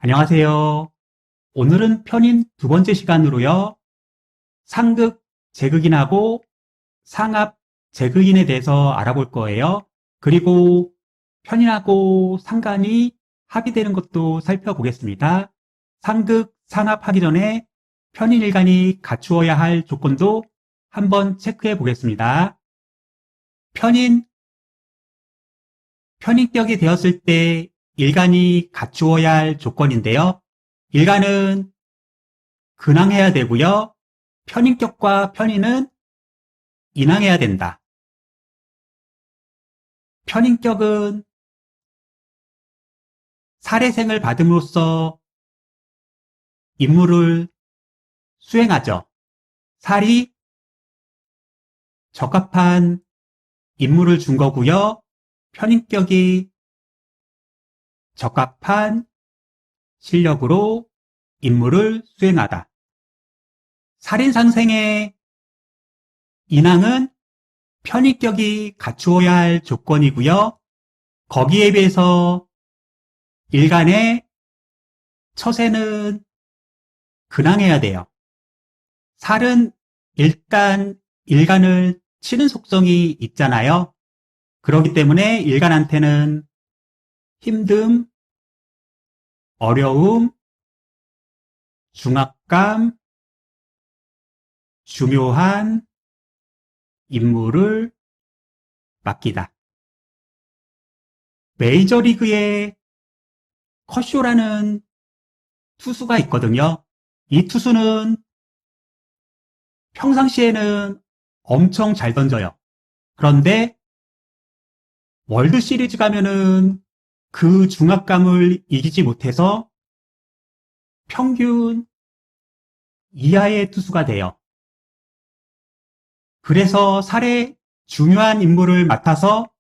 안녕하세요. 오늘은 편인 두 번째 시간으로요. 상극 제극인하고 상합 제극인에 대해서 알아볼 거예요. 그리고 편인하고 상간이 합의되는 것도 살펴보겠습니다. 상극, 상합하기 전에 편인 일간이 갖추어야 할 조건도 한번 체크해 보겠습니다. 편인격이 되었을 때 일간이 갖추어야 할 조건인데요. 일간은 근항해야 되고요. 편인격과 편인은 인항해야 된다. 편인격은 살해생을 받음으로써 임무를 수행하죠. 살이 적합한 임무를 준 거고요. 편인격이 적합한 실력으로 임무를 수행하다. 살인상생의 인항은 편인격이 갖추어야 할 조건이고요. 거기에 비해서 일간의 처세는 근항해야 돼요. 살은 일단 일간을 치는 속성이 있잖아요. 그렇기 때문에 일간한테는 힘듦, 어려움, 중압감, 중요한 임무를 맡기다. 메이저리그에 커쇼라는 투수가 있거든요. 이 투수는 평상시에는 엄청 잘 던져요. 그런데 월드 시리즈 가면은 그 중압감을 이기지 못해서 평균 이하의 투수가 돼요. 그래서 살해 중요한 임무를 맡아서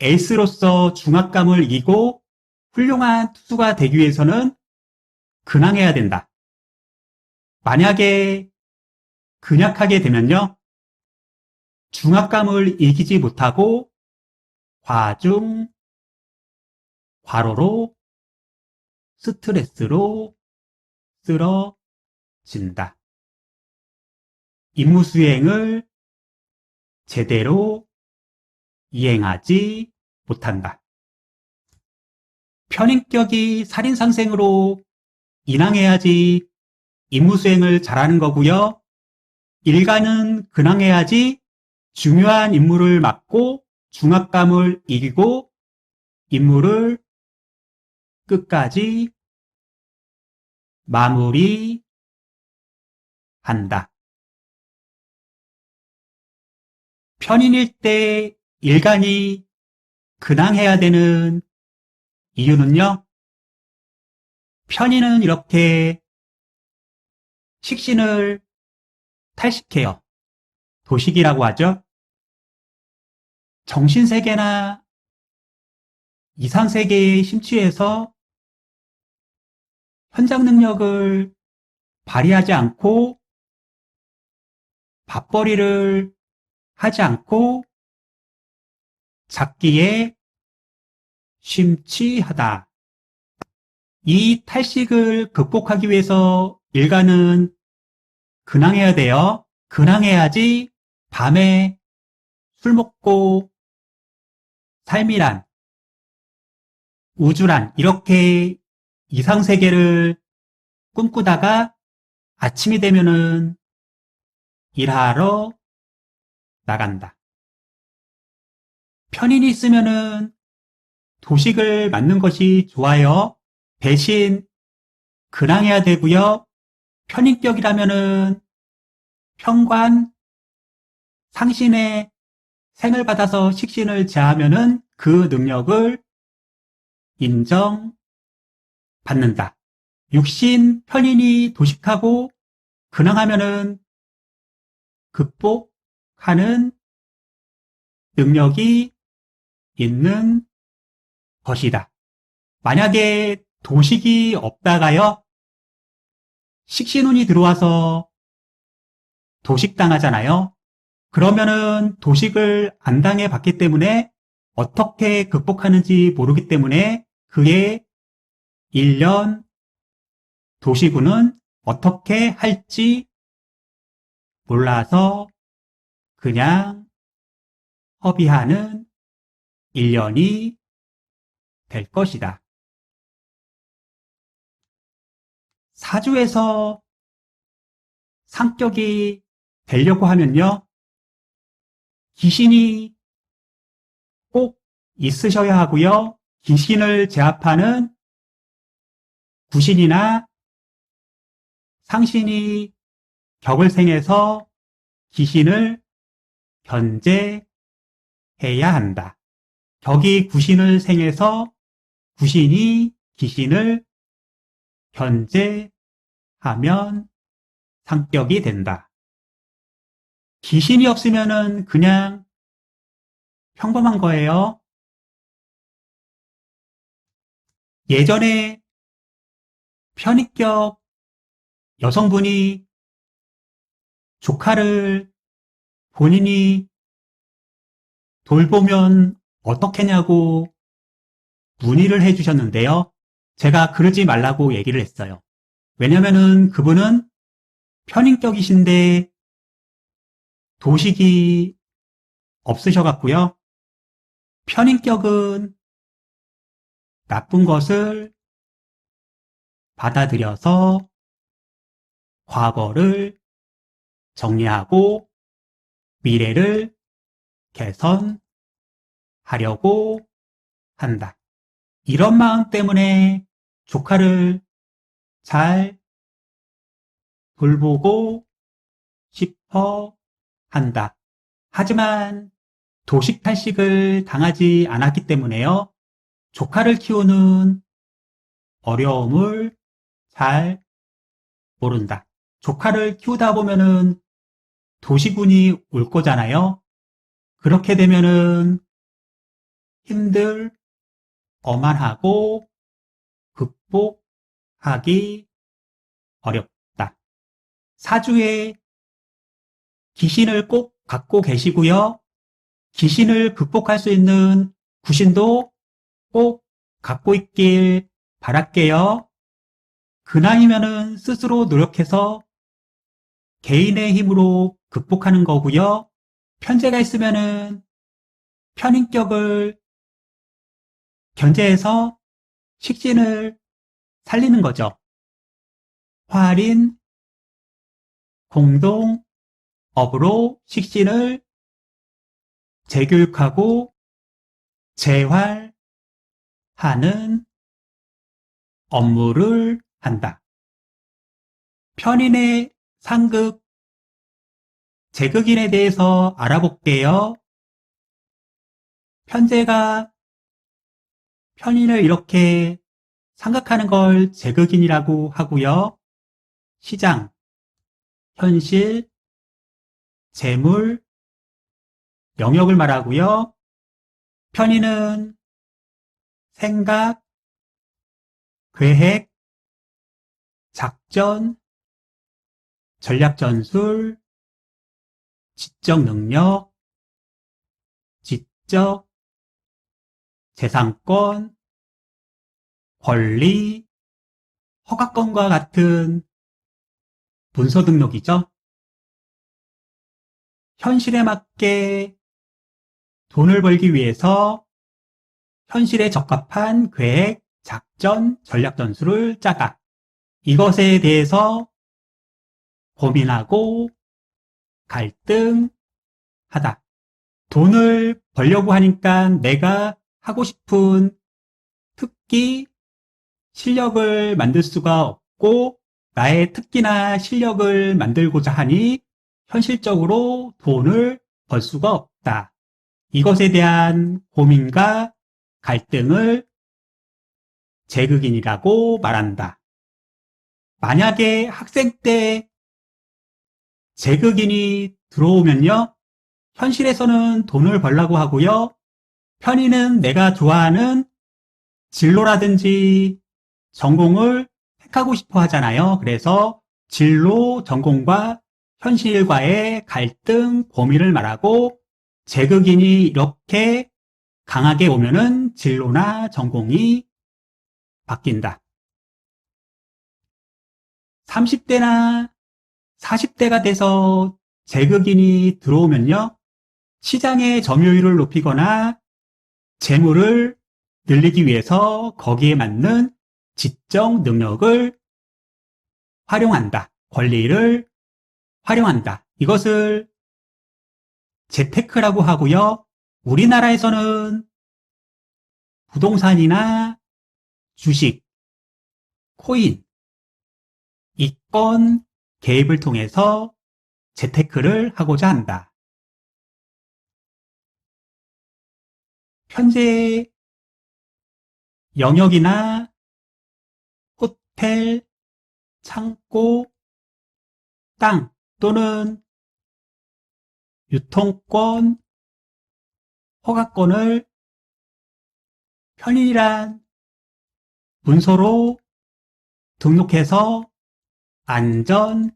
에이스로서 중압감을 이기고 훌륭한 투수가 되기 위해서는 근항해야 된다. 만약에 근약하게 되면요, 중압감을 이기지 못하고 과중, 과로로, 스트레스로 쓰러진다. 임무 수행을 제대로 이행하지 못한다. 편인격이 살인상생으로 인항해야지 임무 수행을 잘하는 거고요. 일간은 근항해야지 중요한 임무를 맡고 중압감을 이기고 임무를 끝까지 마무리한다. 편인일 때 일간이 근항해야 되는 이유는요. 편인은 이렇게 식신을 탈식해요. 도식이라고 하죠. 정신세계나 이상세계에 심취해서 현장 능력을 발휘하지 않고 밥벌이를 하지 않고 잡기에 심취하다. 이 탈식을 극복하기 위해서 일간은 근항해야 돼요. 근항해야지 밤에 술 먹고 삶이란, 우주란 이렇게 이상세계를 꿈꾸다가 아침이 되면은 일하러 나간다. 편인이 있으면은 도식을 맞는 것이 좋아요. 대신 근항해야 되고요. 편인격이라면은 편관, 상신의 생을 받아서 식신을 제하면은 그 능력을 인정받는다. 육신 편인이 도식하고 근항하면은 극복하는 능력이 있는 것이다. 만약에 도식이 없다가요, 식신운이 들어와서 도식당하잖아요. 그러면은 도식을 안 당해봤기 때문에 어떻게 극복하는지 모르기 때문에 그의 1년 도시군은 어떻게 할지 몰라서 그냥 허비하는 1년이 될 것이다. 사주에서 상격이 되려고 하면요, 귀신이 꼭 있으셔야 하고요. 귀신을 제압하는 구신이나 상신이 격을 생해서 귀신을 견제해야 한다. 격이 구신을 생해서 구신이 귀신을 견제하면 상격이 된다. 귀신이 없으면은 그냥 평범한 거예요. 예전에 편입격 여성분이 조카를 본인이 돌보면 어떻겠냐고 문의를 해주셨는데요. 제가 그러지 말라고 얘기를 했어요. 왜냐면은 그분은 편인격이신데 도식이 없으셔갖고요. 편인격은 나쁜 것을 받아들여서 과거를 정리하고 미래를 개선하려고 한다. 이런 마음 때문에 조카를 잘 돌보고 싶어 한다. 하지만 도식탈식을 당하지 않았기 때문에요. 조카를 키우는 어려움을 잘 모른다. 조카를 키우다 보면은 도시군이 올 거잖아요. 그렇게 되면은 힘들 어만하고 극복하기 어렵다. 사주에 귀신을 꼭 갖고 계시고요. 귀신을 극복할 수 있는 구신도 꼭 갖고 있길 바랄게요. 근황이면은 스스로 노력해서 개인의 힘으로 극복하는 거고요. 편제가 있으면은 편인격을 견제해서 식신을 살리는 거죠. 화린 공동업으로 식신을 재교육하고 재활하는 업무를 한다. 편인의 상극, 재극인에 대해서 알아볼게요. 편제가 편인을 이렇게 상극하는 걸 재극인이라고 하고요. 시장, 현실, 재물, 영역을 말하고요. 편인은 생각, 계획, 작전, 전략 전술, 지적 능력, 지적, 재산권, 권리, 허가권과 같은 문서 등록이죠. 현실에 맞게 돈을 벌기 위해서 현실에 적합한 계획, 작전, 전략 전술을 짜다. 이것에 대해서 고민하고 갈등하다. 돈을 벌려고 하니까 내가 하고 싶은 특기, 실력을 만들 수가 없고 나의 특기나 실력을 만들고자 하니 현실적으로 돈을 벌 수가 없다. 이것에 대한 고민과 갈등을 재극인이라고 말한다. 만약에 학생 때 재극인이 들어오면요. 현실에서는 돈을 벌려고 하고요. 편의는 내가 좋아하는 진로라든지 전공을 택하고 싶어 하잖아요. 그래서 진로, 전공과 현실과의 갈등, 고민을 말하고 재극인이 이렇게 강하게 오면은 진로나 전공이 바뀐다. 30대나 40대가 돼서 재극인이 들어오면요. 시장의 점유율을 높이거나 재물을 늘리기 위해서 거기에 맞는 지적 능력을 활용한다. 권리를 활용한다. 이것을 재테크라고 하고요. 우리나라에서는 부동산이나 주식, 코인, 이권 개입을 통해서 재테크를 하고자 한다. 현재 영역이나 호텔, 창고, 땅 또는 유통권, 허가권을 편의란 문서로 등록해서 안전,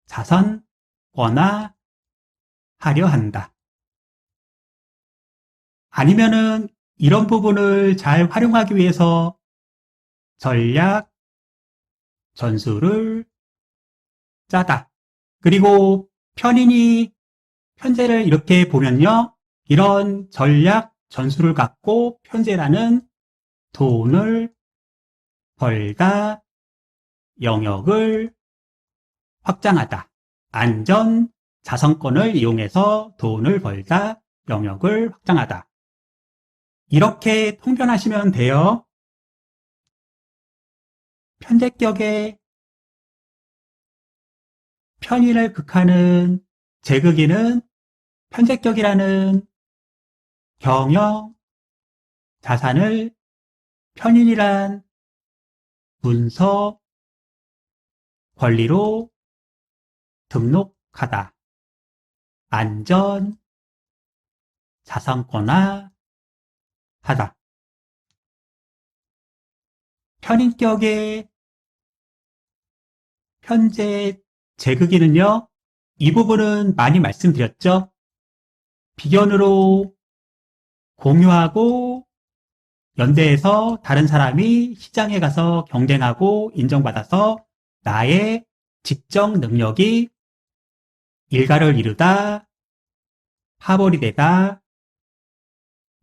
자산권화하려 한다. 아니면은 이런 부분을 잘 활용하기 위해서 전략, 전술을 짜다. 그리고 편인이 편제를 이렇게 보면요. 이런 전략, 전술을 갖고 편제라는 돈을 벌다, 영역을 확장하다. 안전, 자산권을 이용해서 돈을 벌다, 영역을 확장하다. 이렇게 통변하시면 돼요. 편제격의 편인을 극하는 재극인은 편제격이라는 경영, 자산을 편인이란 문서, 권리로 등록하다. 안전, 자산권화 하다. 편인격의 편제 재극인은요. 이 부분은 많이 말씀드렸죠. 비견으로 공유하고 연대해서 다른 사람이 시장에 가서 경쟁하고 인정받아서 나의 직접 능력이 일가를 이루다, 파벌이 되다,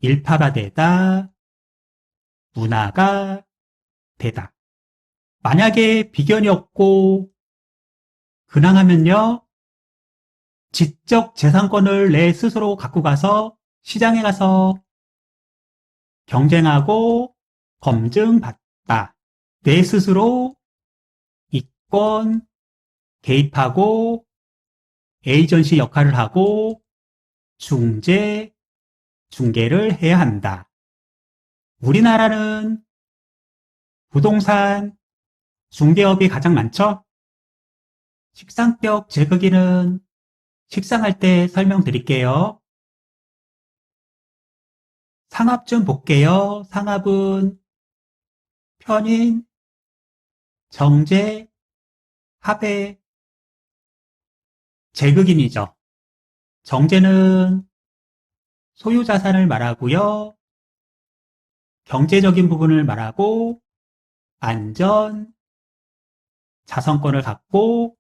일파가 되다, 문화가 되다. 만약에 비견이 없고 근황하면요. 지적 재산권을 내 스스로 갖고 가서 시장에 가서 경쟁하고 검증받다. 내 스스로 이권 개입하고 에이전시 역할을 하고 중개를 해야 한다. 우리나라는 부동산 중개업이 가장 많죠? 식상격 재극인은 식상할 때 설명드릴게요. 상합 좀 볼게요. 상합은 편인, 정제, 합의, 재극인이죠. 정제는 소유자산을 말하고요. 경제적인 부분을 말하고 안전, 자산권을 갖고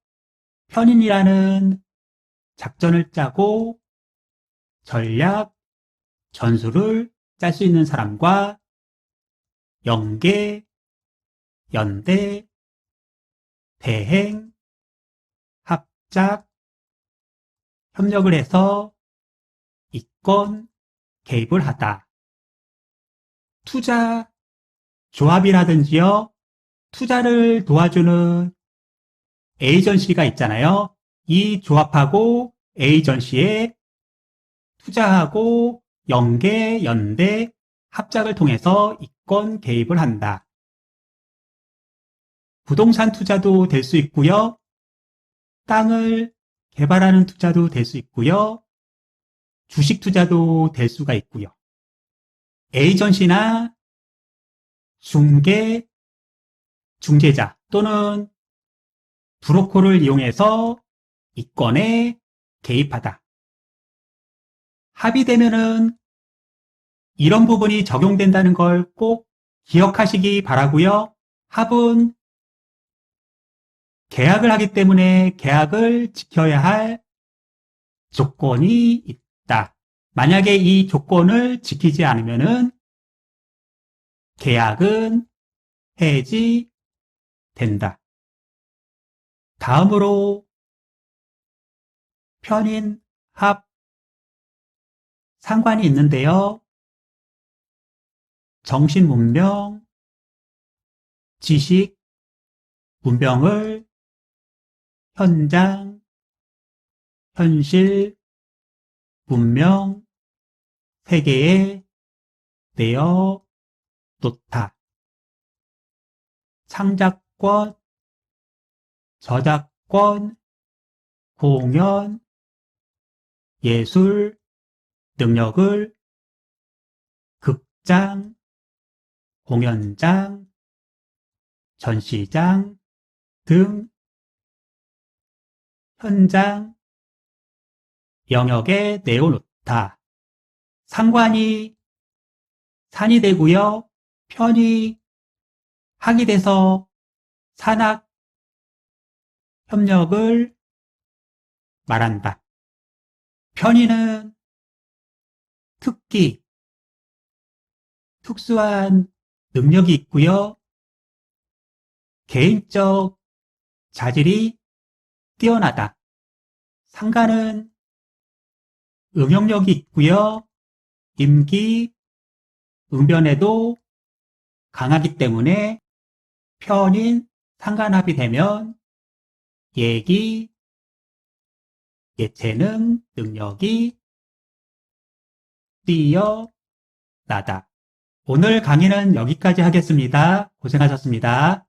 편인이라는 작전을 짜고 전략, 전술을 짤 수 있는 사람과 연계, 연대, 대행, 합작, 협력을 해서 이권 개입을 하다. 투자 조합이라든지요. 투자를 도와주는 에이전시가 있잖아요. 이 조합하고 에이전시에 투자하고 연계, 연대, 합작을 통해서 이권 개입을 한다. 부동산 투자도 될 수 있고요. 땅을 개발하는 투자도 될 수 있고요. 주식 투자도 될 수가 있고요. 에이전시나 중개자 또는 브로커를 이용해서 이권에 개입하다. 합의되면은 이런 부분이 적용된다는 걸 꼭 기억하시기 바라고요. 합은 계약을 하기 때문에 계약을 지켜야 할 조건이 있다. 만약에 이 조건을 지키지 않으면은 계약은 해지된다. 다음으로 편인, 합, 상관이 있는데요. 정신 문명, 지식, 문명을 현장, 현실, 문명, 세계에 내어 놓다. 창작권, 저작권, 공연, 예술, 능력을 극장, 공연장, 전시장 등 현장, 영역에 내어놓다. 상관이 산이 되고요. 편이 학이 돼서 산학 협력을 말한다. 편의는 특기, 특수한 능력이 있고요. 개인적 자질이 뛰어나다. 상관은 응용력이 있고요. 임기, 응변에도 강하기 때문에 편인 상관합이 되면 예기, 예체능 능력이 뛰어나다. 오늘 강의는 여기까지 하겠습니다. 고생하셨습니다.